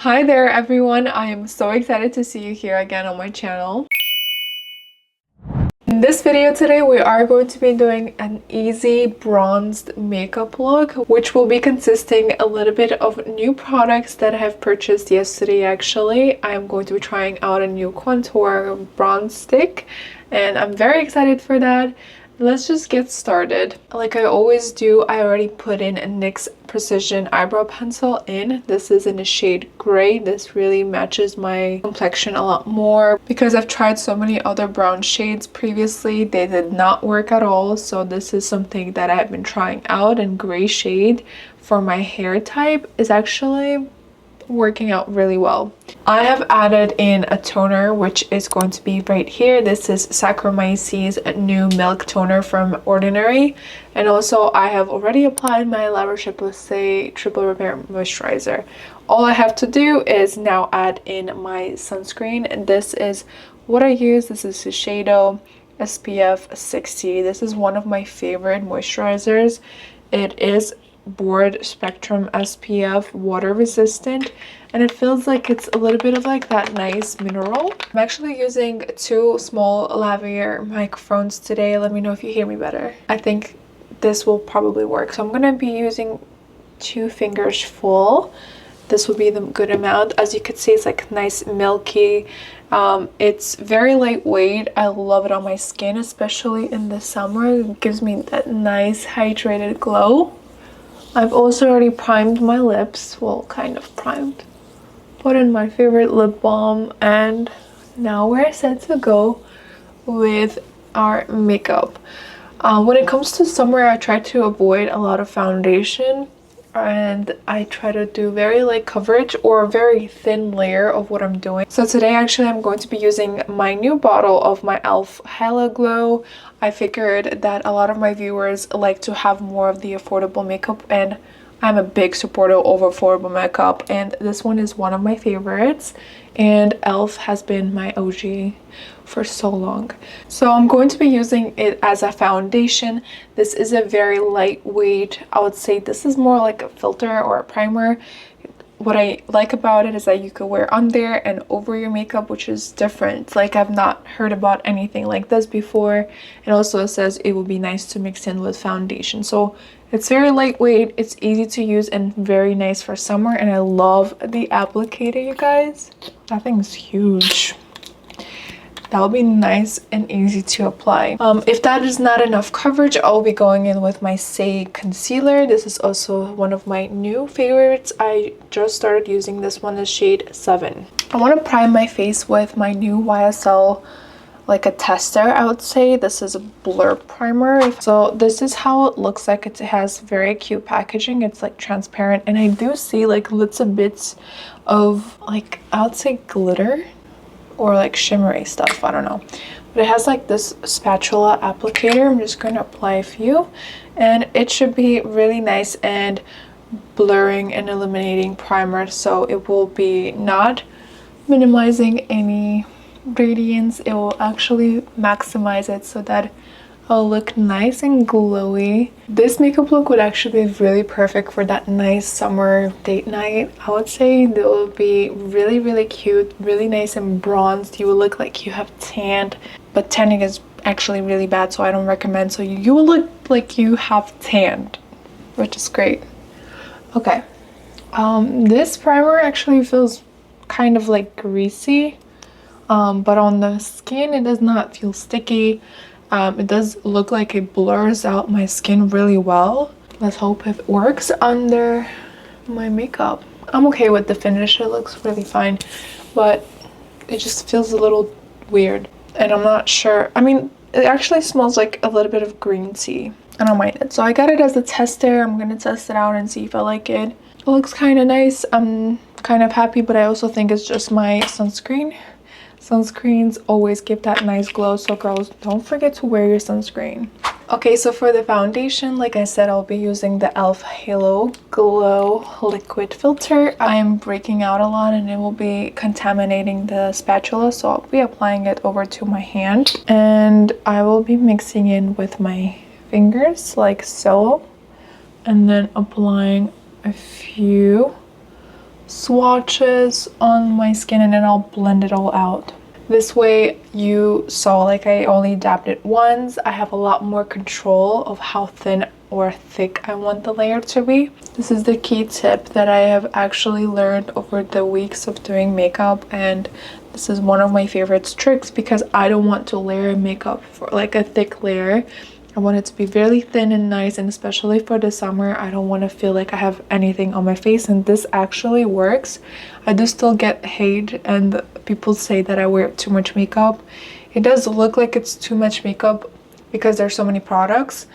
Hi there everyone, I am so excited to see you here again on my channel. In this video today, we are going to be doing an easy bronzed makeup look, which will be consisting a little bit of new products that I have purchased yesterday. Actually, I am going to be trying out a new contour bronze stick and I'm very excited for that. Let's just get started. Like I always do, I already put in a NYX Precision Eyebrow Pencil in. This is in the shade gray. This really matches my complexion a lot more because I've tried so many other brown shades previously. They did not work at all. So this is something that I've been trying out, and gray shade for my hair type is actually working out really well. I have added in a toner, which is going to be right here. This is Saccharomyces new milk toner from Ordinary, and also I have already applied my La Roche-Posay triple repair moisturizer. All I have to do is now add in my sunscreen, and this is what I use. This is Shiseido SPF 60. This is one of my favorite moisturizers. It is broad spectrum SPF, water resistant, and it feels like it's a little bit of like that nice mineral. I'm actually using two small lavalier microphones today. Let me know if you hear me better. I think this will probably work, so I'm gonna be using 2 fingers full. This will be the good amount. As you can see, it's like nice milky. It's very lightweight. I love it on my skin, especially in the summer. It gives me that nice hydrated glow. I've also already primed my lips, well, kind of primed. Put in my favorite lip balm, and now we're set to go with our makeup. When it comes to summer, I try to avoid a lot of foundation, and I try to do very light coverage or a very thin layer of what I'm doing. So today actually I'm going to be using my new bottle of my e.l.f. Halo Glow. I figured that a lot of my viewers like to have more of the affordable makeup, and I'm a big supporter of affordable makeup, and this one is one of my favorites, and e.l.f. has been my OG for so long. So I'm going to be using it as a foundation. This is a very lightweight, I would say this is more like a filter or a primer. What I like about it is that you could wear under and over your makeup, which is different. Like, I've not heard about anything like this before. It also says it would be nice to mix in with foundation. So it's very lightweight, it's easy to use, and very nice for summer. And I love the applicator, you guys. That thing's huge. That will be nice and easy to apply. If that is not enough coverage, I'll be going in with my Say concealer. This is also one of my new favorites. I just started using this one, the shade 7. I want to prime my face with my new YSL, like a tester, I would say. This is a blur primer. So this is how it looks like. It has very cute packaging. It's like transparent, and I do see like little bits of, like, I would say glitter or like shimmery stuff, I don't know, but it has like this spatula applicator. I'm just going to apply a few, and it should be really nice and blurring and illuminating primer, so it will be not minimizing any radiance. It will actually maximize it so that it'll look nice and glowy. This makeup look would actually be really perfect for that nice summer date night. I would say it will be really, really cute, really nice and bronzed. You will look like you have tanned, but tanning is actually really bad, so I don't recommend. So you will look like you have tanned, which is great. Okay, this primer actually feels kind of like greasy, but on the skin it does not feel sticky. It does look like it blurs out my skin really well. Let's hope it works under my makeup. I'm okay with the finish. It looks really fine, but it just feels a little weird, and I'm not sure. I mean, it actually smells like a little bit of green tea. I don't mind it. So I got it as a tester. I'm gonna test it out and see if I like it. It looks kind of nice. I'm kind of happy, but I also think it's just my sunscreen. Sunscreens always give that nice glow, so girls, don't forget to wear your sunscreen. Okay, so for the foundation, like I said, I'll be using the e.l.f. Halo Glow liquid filter. I am breaking out a lot and it will be contaminating the spatula, so I'll be applying it over to my hand, and I will be mixing in with my fingers like so, and then applying a few swatches on my skin and then I'll blend it all out. This way, you saw like I only dabbed it once. I have a lot more control of how thin or thick I want the layer to be. This is the key tip that I have actually learned over the weeks of doing makeup, and this is one of my favorite tricks because I don't want to layer makeup for like a thick layer. I want it to be really thin and nice, and especially for the summer, I don't want to feel like I have anything on my face, and this actually works. I do still get hate and people say that I wear too much makeup. It does look like it's too much makeup because there's so many products,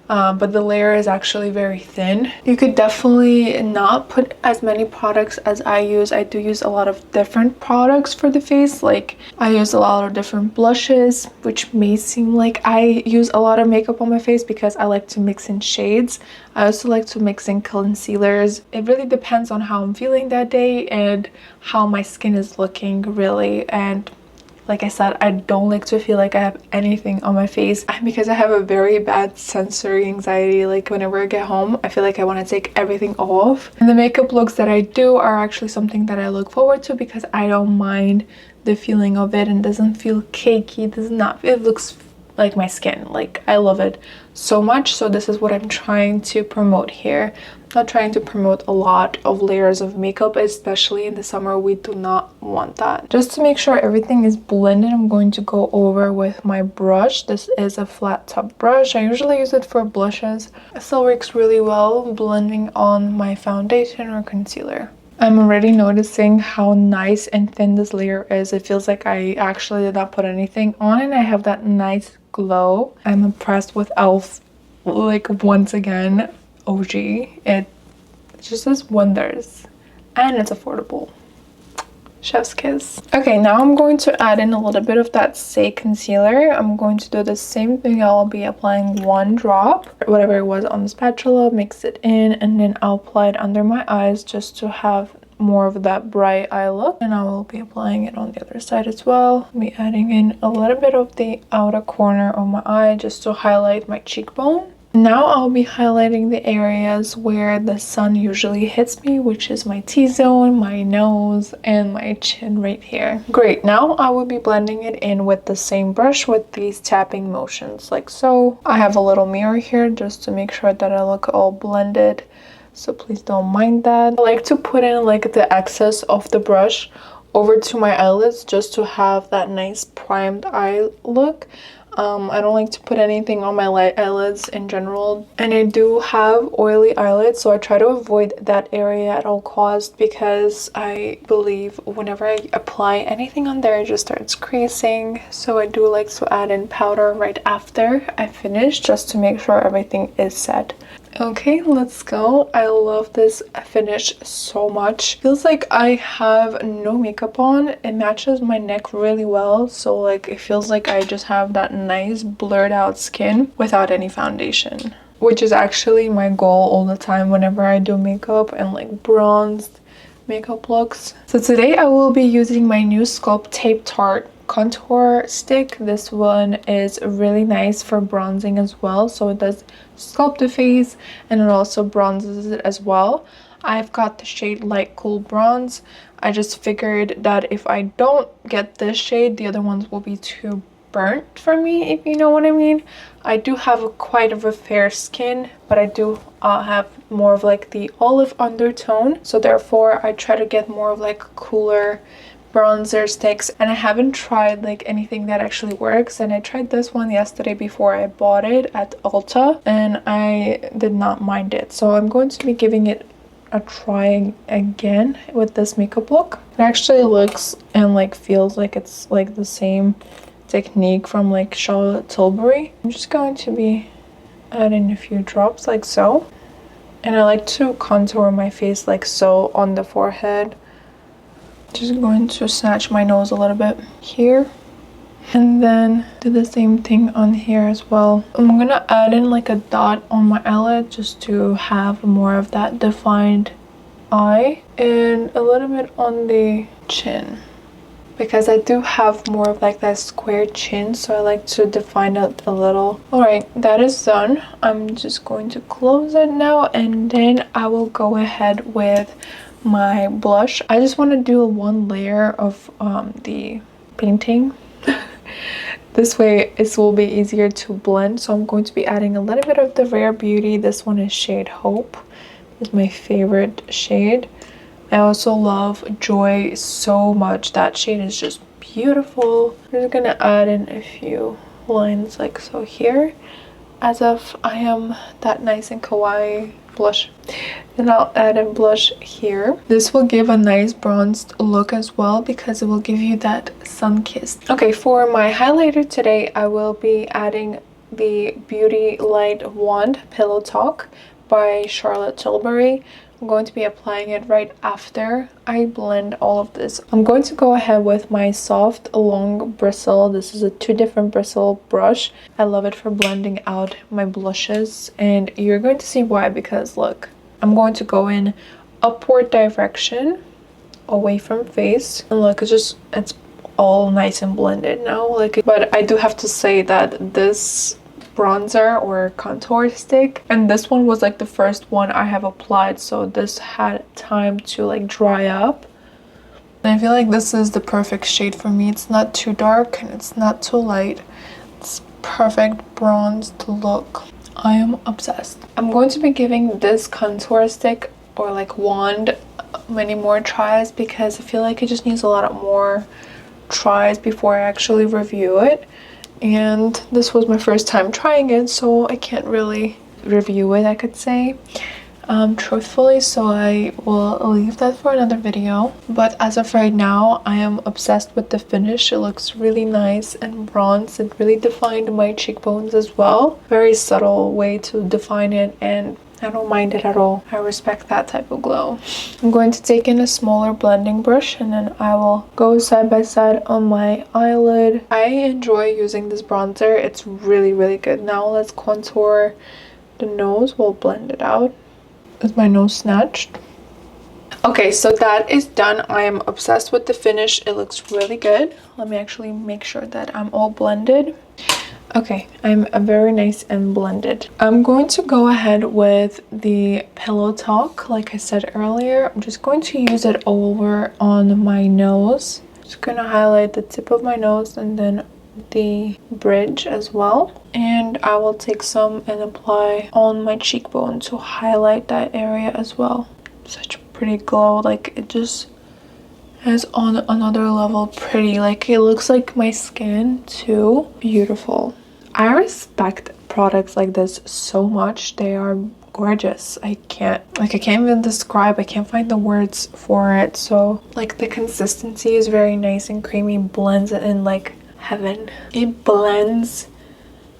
but the layer is actually very thin. You could definitely not put as many products as I use. I do use a lot of different products for the face. Like I use a lot of different blushes, which may seem like I use a lot of makeup on my face because I like to mix in shades. I also like to mix in concealers. It really depends on how I'm feeling that day and how my skin is looking, really. And like I said, I don't like to feel like I have anything on my face because I have a very bad sensory anxiety. Like whenever I get home, I feel like I want to take everything off. And the makeup looks that I do are actually something that I look forward to because I don't mind the feeling of it and doesn't feel cakey. It looks like my skin. Like I love it so much. So this is what I'm trying to promote here. Not trying to promote a lot of layers of makeup, especially in the summer. We do not want that. Just to make sure everything is blended, I'm going to go over with my brush. This is a flat top brush. I usually use it for blushes. It still works really well blending on my foundation or concealer. I'm already noticing how nice and thin this layer is. It feels like I actually did not put anything on and I have that nice glow. I'm impressed with e.l.f. like once again. OG. It just does wonders and it's affordable. Chef's kiss. Okay, now I'm going to add in a little bit of that Say concealer. I'm going to do the same thing. I'll be applying 1 drop, whatever it was on the spatula, mix it in, and then I'll apply it under my eyes just to have more of that bright eye look. And I will be applying it on the other side as well. I'll be adding in a little bit of the outer corner of my eye just to highlight my cheekbone. Now I'll be highlighting the areas where the sun usually hits me, which is my T-zone, my nose, and my chin right here. Great, now I will be blending it in with the same brush with these tapping motions, like so. I have a little mirror here just to make sure that I look all blended, so please don't mind that. I like to put in like the excess of the brush over to my eyelids just to have that nice primed eye look. I don't like to put anything on my eyelids in general, and I do have oily eyelids, so I try to avoid that area at all costs because I believe whenever I apply anything on there it just starts creasing. So I do like to add in powder right after I finish just to make sure everything is set. Okay, let's go. I love this finish so much. Feels like I have no makeup on. It matches my neck really well, so like it feels like I just have that nice blurred out skin without any foundation, which is actually my goal all the time whenever I do makeup and like bronzed makeup looks. So today I will be using my new Sculpt Tape Tarte contour stick. This one is really nice for bronzing as well, so it does sculpt the face and it also bronzes it as well. I've got the shade Light Cool Bronze. I just figured that if I don't get this shade, the other ones will be too burnt for me, if you know what I mean. I do have quite of a fair skin, but I do have more of like the olive undertone, so therefore I try to get more of like cooler bronzer sticks, and I haven't tried like anything that actually works. And I tried this one yesterday before I bought it at Ulta and I did not mind it, so I'm going to be giving it a try again with this makeup look. It actually looks and like feels like it's like the same technique from like Charlotte Tilbury. I'm just going to be adding a few drops like so, and I like to contour my face like so on the forehead. Just going to snatch my nose a little bit here and then do the same thing on here as well. I'm gonna add in like a dot on my eyelid just to have more of that defined eye, and a little bit on the chin because I do have more of like that square chin, so I like to define it a little. All right, that is done. I'm just going to close it now, and then I will go ahead with my blush. I just want to do one layer of the painting. This way it will be easier to blend. So I'm going to be adding a little bit of the Rare Beauty. This one is shade Hope. It's my favorite shade. I also love Joy so much. That shade is just beautiful. I'm just gonna add in a few lines like so here, as if I am that nice and kawaii blush. And I'll add in blush here. This will give a nice bronzed look as well because it will give you that sun-kissed. Okay, for my highlighter today, I will be adding the Beauty Light Wand Pillow Talk by Charlotte Tilbury. I'm going to be applying it right after I blend all of this. I'm going to go ahead with my soft long bristle. This is a 2 different bristle brush. I love it for blending out my blushes, and you're going to see why, because look, I'm going to go in upward direction away from face, and look, it's all nice and blended now. Like, but I do have to say that this bronzer or contour stick, and this one was like the first one I have applied, so this had time to like dry up, and I feel like this is the perfect shade for me. It's not too dark and it's not too light. It's perfect bronzed look. I am obsessed. I'm going to be giving this contour stick or like wand many more tries because I feel like it just needs a lot more tries before I actually review it. And this was my first time trying it, so I can't really review it, I could say, truthfully, so I will leave that for another video. But as of right now, I am obsessed with the finish. It looks really nice and bronzed. It really defined my cheekbones as well. Very subtle way to define it, and I don't mind it at all. I respect that type of glow. I'm going to take in a smaller blending brush, and then I will go side by side on my eyelid. I enjoy using this bronzer. It's really, really good. Now let's contour the nose. We'll blend it out. Is my nose snatched? Okay, so that is done. I am obsessed with the finish. It looks really good. Let me actually make sure that I'm all blended. Okay, I'm very nice and blended. I'm going to go ahead with the Pillow Talk. Like I said earlier, I'm just going to use it over on my nose. Just gonna highlight the tip of my nose and then the bridge as well. And I will take some and apply on my cheekbone to highlight that area as well. Such a pretty glow. Like, it just is on another level pretty. Like, it looks like my skin too. Beautiful. I respect products like this so much. They are gorgeous. I can't even describe. I can't find the words for it. So like, the consistency is very nice and creamy, blends it in like heaven. It blends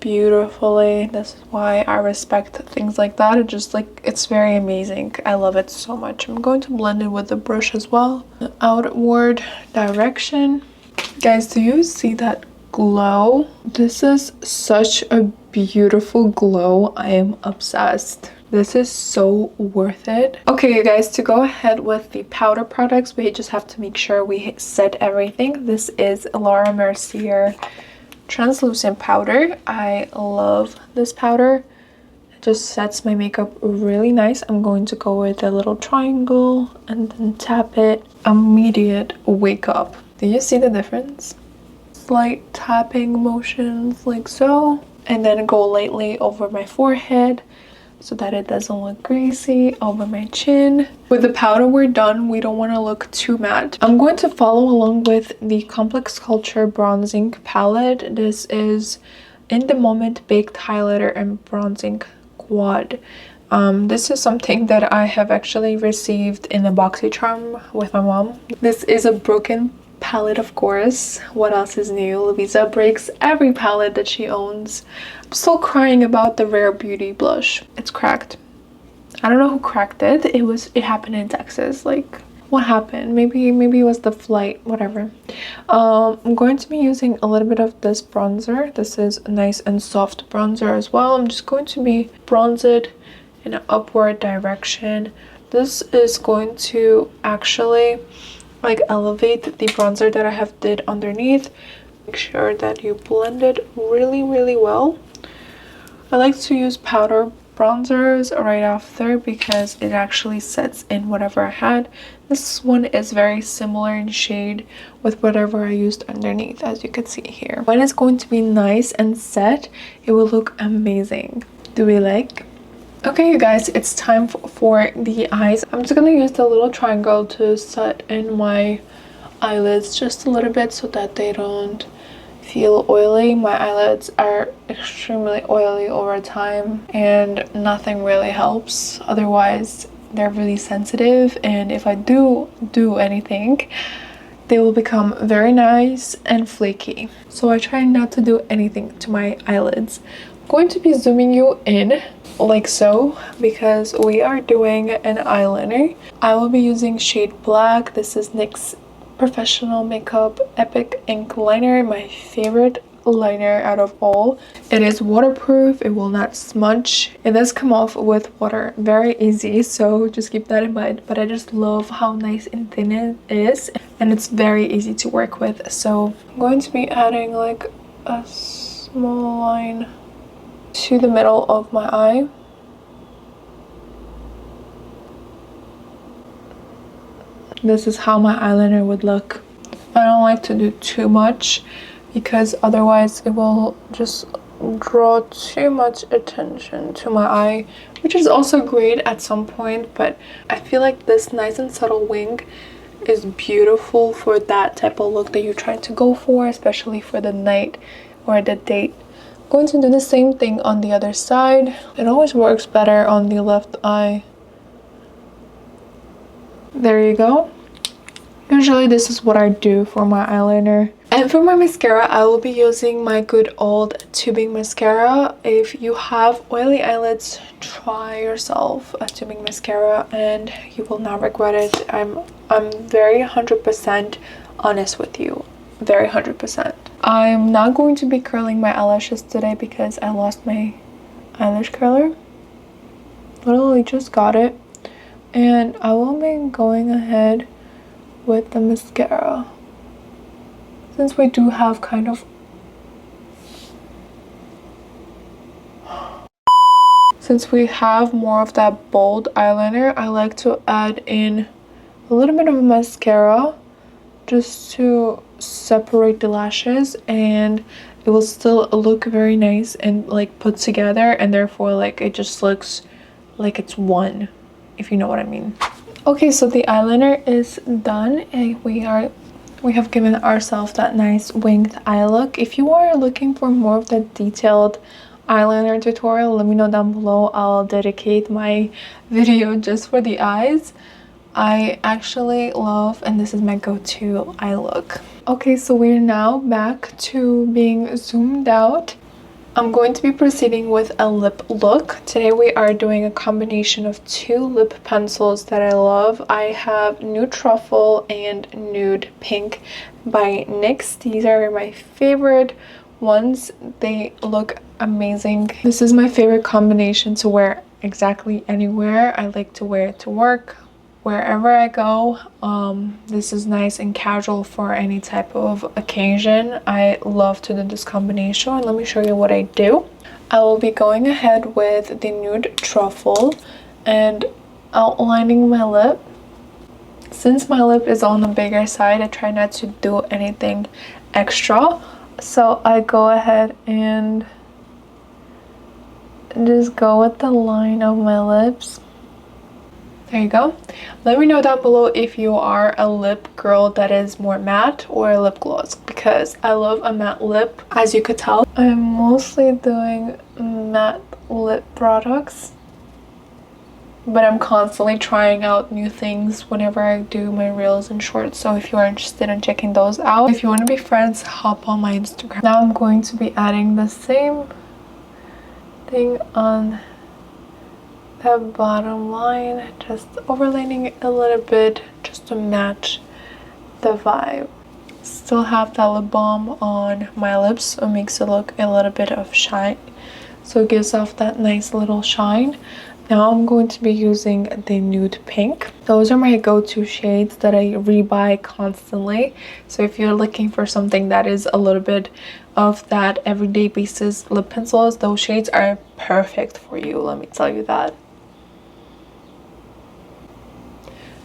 beautifully. This is why I respect things like that. It just like, it's very amazing. I love it so much. I'm going to blend it with the brush as well, the outward direction. Guys, do you see that glow? This is such a beautiful glow. I am obsessed. This is so worth it. Okay, you guys, to go ahead with the powder products, we just have to make sure we set everything. This is Laura Mercier translucent powder. I love this powder. It just sets my makeup really nice. I'm going to go with a little triangle and then tap it. Immediate wake up. Do you see the difference? Slight tapping motions like so, and then go lightly over my forehead so that it doesn't look greasy, over my chin. With the powder, we're done. We don't want to look too matte. I'm going to follow along with the Complex Culture Bronzing Palette. This is In the Moment Baked Highlighter and Bronzing Quad. This is something that I have actually received in a BoxyCharm with my mom. This is a broken palette, of course. What else is new? Leviza breaks every palette that she owns. I'm still crying about the Rare Beauty blush. It's cracked. I don't know who cracked it. It happened in Texas. Like, what happened? Maybe it was the flight, whatever. I'm going to be using a little bit of this bronzer. This is a nice and soft bronzer as well. I'm just going to be bronze it in an upward direction. This is going to actually like elevate the bronzer that I have did underneath. Make sure that you blend it really, really well. I like to use powder bronzers right after because it actually sets in whatever I had. This one is very similar in shade with whatever I used underneath, as you can see here. When it's going to be nice and set, it will look amazing. Do we like? Okay, you guys, it's time for the eyes. I'm just gonna use the little triangle to set in my eyelids just a little bit so that they don't feel oily. My eyelids are extremely oily over time and nothing really helps. Otherwise, they're really sensitive, and if I do anything, they will become very nice and flaky. So I try not to do anything to my eyelids. I'm going to be zooming you in like so because we are doing an eyeliner. I will be using shade black. This is NYX's Professional Makeup Epic Ink Liner, my favorite liner out of all. It is waterproof, it will not smudge, it does come off with water very easy, so just keep that in mind. But I just love how nice and thin it is, and it's very easy to work with. So I'm going to be adding like a small line to the middle of my eye. This is how my eyeliner would look. I don't like to do too much because otherwise it will just draw too much attention to my eye, which is also great at some point, but I feel like this nice and subtle wing is beautiful for that type of look that you're trying to go for, especially for the night or the date. I'm going to do the same thing on the other side. It always works better on the left eye. There you go. Usually this is what I do for my eyeliner. And for my mascara, I will be using my good old tubing mascara. If you have oily eyelids, try yourself a tubing mascara and you will not regret it. I'm very 100% honest with you. Very 100%. I'm not going to be curling my eyelashes today because I lost my eyelash curler. Literally just got it. And I will be going ahead with the mascara. Since we do have kind of... Since we have more of that bold eyeliner, I like to add in a little bit of mascara just to separate the lashes, and it will still look very nice and like put together, and therefore like it just looks like it's one, if you know what I mean. Okay, so the eyeliner is done and we have given ourselves that nice winged eye look. If you are looking for more of the detailed eyeliner tutorial, let me know down below. I'll dedicate my video just for the eyes. I actually love, and this is my go-to eye look. Okay, so we're now back to being zoomed out. I'm going to be proceeding with a lip look. Today we are doing a combination of two lip pencils that I love. I have Nude Truffle and Nude Pink by NYX. These are my favorite ones. They look amazing. This is my favorite combination to wear exactly anywhere. I like to wear it to work, wherever I go. This is nice and casual for any type of occasion. I love to do this combination. Let me show you what I do. I will be going ahead with the Nude Truffle and outlining my lip. Since my lip is on the bigger side, I try not to do anything extra. So I go ahead and just go with the line of my lips. There you go. Let me know down below if you are a lip girl that is more matte or a lip gloss, because I love a matte lip, as you could tell. I'm mostly doing matte lip products, but I'm constantly trying out new things whenever I do my reels and shorts. So if you are interested in checking those out, if you want to be friends, hop on my Instagram. Now I'm going to be adding the same thing on the bottom line, just overlaying it a little bit just to match the vibe. Still have that lip balm on my lips, so it makes it look a little bit of shine, so it gives off that nice little shine. Now I'm going to be using the nude pink. Those are my go-to shades that I rebuy constantly. So if you're looking for something that is a little bit of that everyday basis lip pencils, those shades are perfect for you, let me tell you that.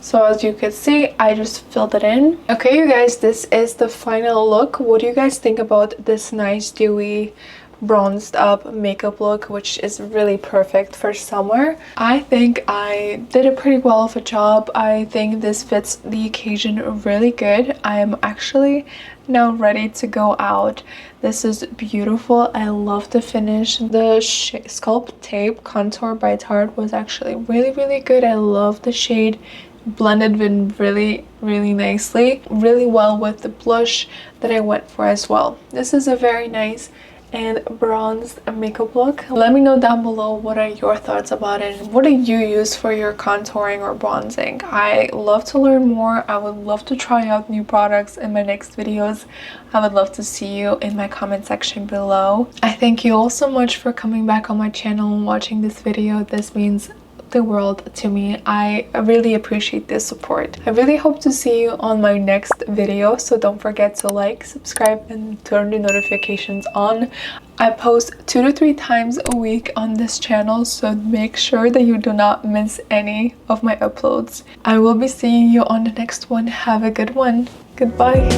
So as you can see, I just filled it in. Okay, you guys, this is the final look. What do you guys think about this nice dewy bronzed up makeup look, which is really perfect for summer? I think I did a pretty well of a job. I think this fits the occasion really good. I am actually now ready to go out. This is beautiful. I love the finish. The Sculpt Tape Contour by Tarte was actually really good. I love the shade. Blended in really nicely, really well with the blush that I went for as well. This is a very nice and bronzed makeup look. Let me know down below what are your thoughts about it and what do you use for your contouring or bronzing. I love to learn more. I would love to try out new products in my next videos. I would love to see you in my comment section below. I thank you all so much for coming back on my channel and watching this video. This means the world to me. I really appreciate this support. I really hope to see you on my next video, so don't forget to like, subscribe, and turn the notifications on. I post 2 to 3 times a week on this channel, so make sure that you do not miss any of my uploads. I will be seeing you on the next one. Have a good one. Goodbye.